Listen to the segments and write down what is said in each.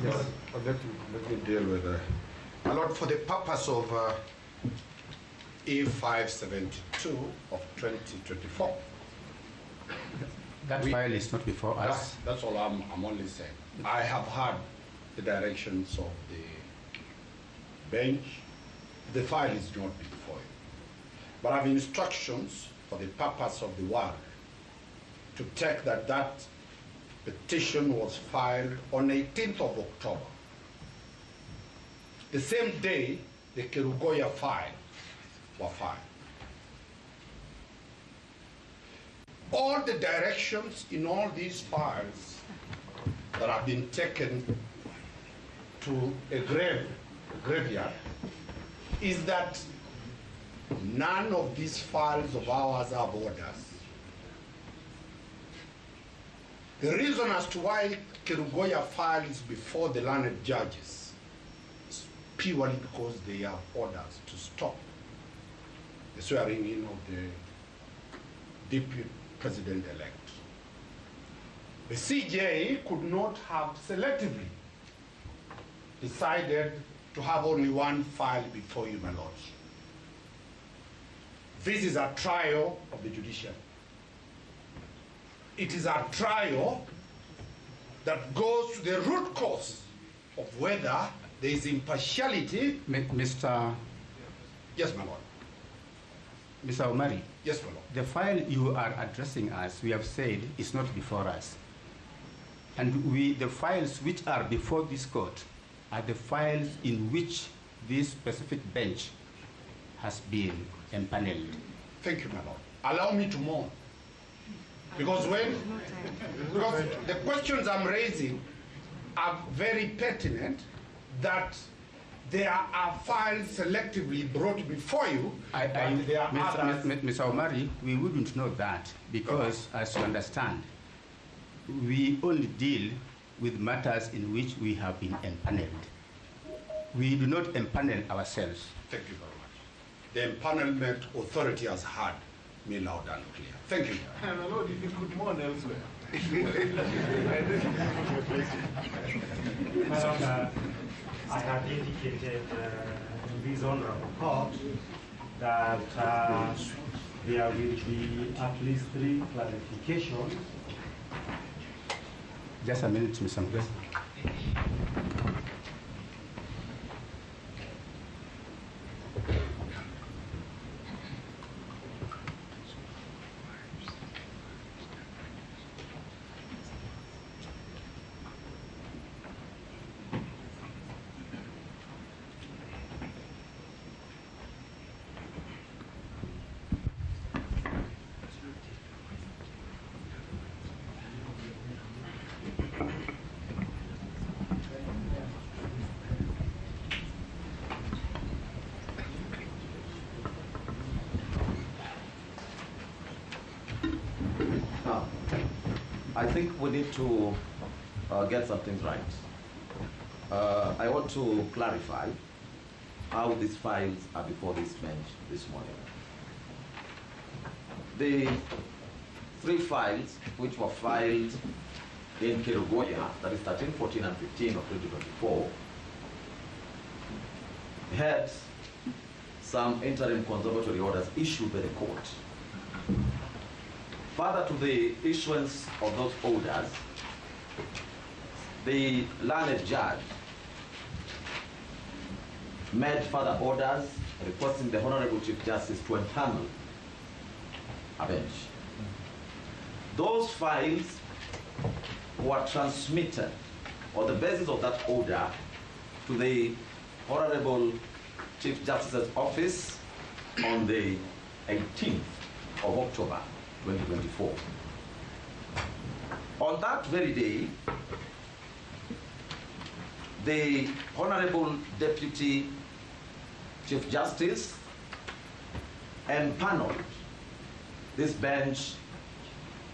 Yes. Let me deal with my Lord, for the purpose of E572 of 2024. That file is not before us. That's all I'm only saying. I have heard the directions of the bench. The file is not before you. But I have instructions for the purpose of the work to take that petition was filed on 18th of October. The same day the Kerugoya file were filed. All the directions in all these files that have been taken to a graveyard is that none of these files of ours have orders. The reason as to why Kerugoya file is before the learned judges is purely because they have orders to stop the swearing in of the deputy president-elect. The CJ could not have selectively decided to have only one file before you, my Lord. This is a trial of the judiciary. It is a trial that goes to the root cause of whether there is impartiality. Mr. Yes, my Lord. Mr. Omari. Yes, my Lord. The file you are addressing us, we have said, is not before us. And the files which are before this court are the files in which this specific bench has been empaneled. Thank you, my Lord. Allow me to mourn. Because the questions I'm raising are very pertinent, that there are files selectively brought before you. Mr. Omari, we wouldn't know that because, as you understand, we only deal with matters in which we have been empaneled. We do not empanel ourselves. Thank you very much. The empanelment authority has heard me loud and clear. Thank you. My Lord, if you could mourn elsewhere. I had indicated in this honorable court that there will be at least 3 clarifications. Just a minute, Mr. President. I think we need to get some things right. I want to clarify how these files are before this bench this morning. The 3 files which were filed in Kerugoya, that is 13, 14, and 15 of 2024, had some interim conservatory orders issued by the court. Further to the issuance of those orders, the learned judge made further orders requesting the Honorable Chief Justice to empanel a bench. Those files were transmitted on the basis of that order to the Honorable Chief Justice's office on the 18th of October 2024. On that very day, the Honorable Deputy Chief Justice empaneled this bench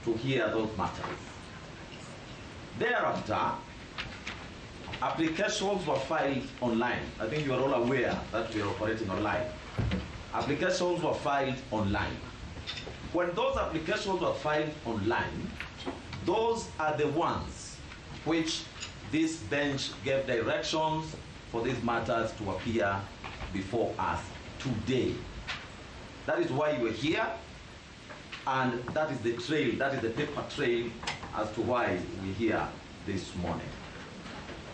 to hear those matters. Thereafter, applications were filed online. I think you are all aware that we are operating online. Applications were filed online. When those applications were filed online, those are the ones which this bench gave directions for these matters to appear before us today. That is why we're here, and that is the trail, that is the paper trail as to why we're here this morning.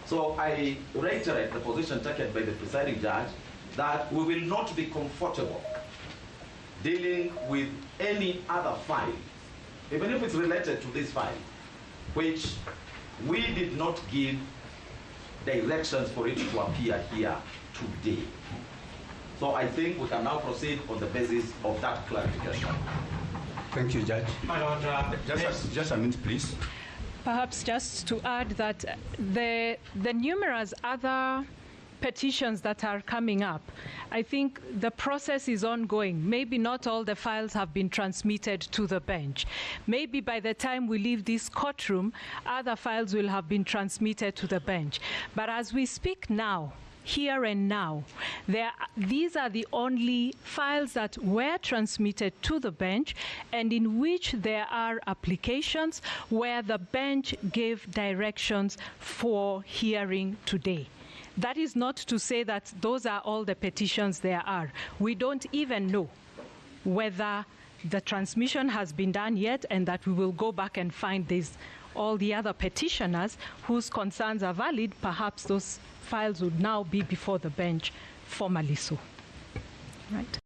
So I reiterate the position taken by the presiding judge that we will not be comfortable dealing with any other file, even if it's related to this file, which we did not give directions for it to appear here today. So I think we can now proceed on the basis of that clarification. Thank you, Judge. My Lord, Just a minute, please. Perhaps just to add that the numerous other petitions that are coming up, I think the process is ongoing. Maybe not all the files have been transmitted to the bench. Maybe by the time we leave this courtroom, other files will have been transmitted to the bench. But as we speak now, here and now, these are the only files that were transmitted to the bench and in which there are applications where the bench gave directions for hearing today. That is not to say that those are all the petitions there are. We don't even know whether the transmission has been done yet, and that we will go back and find all the other petitioners whose concerns are valid. Perhaps those files would now be before the bench formally so. Right.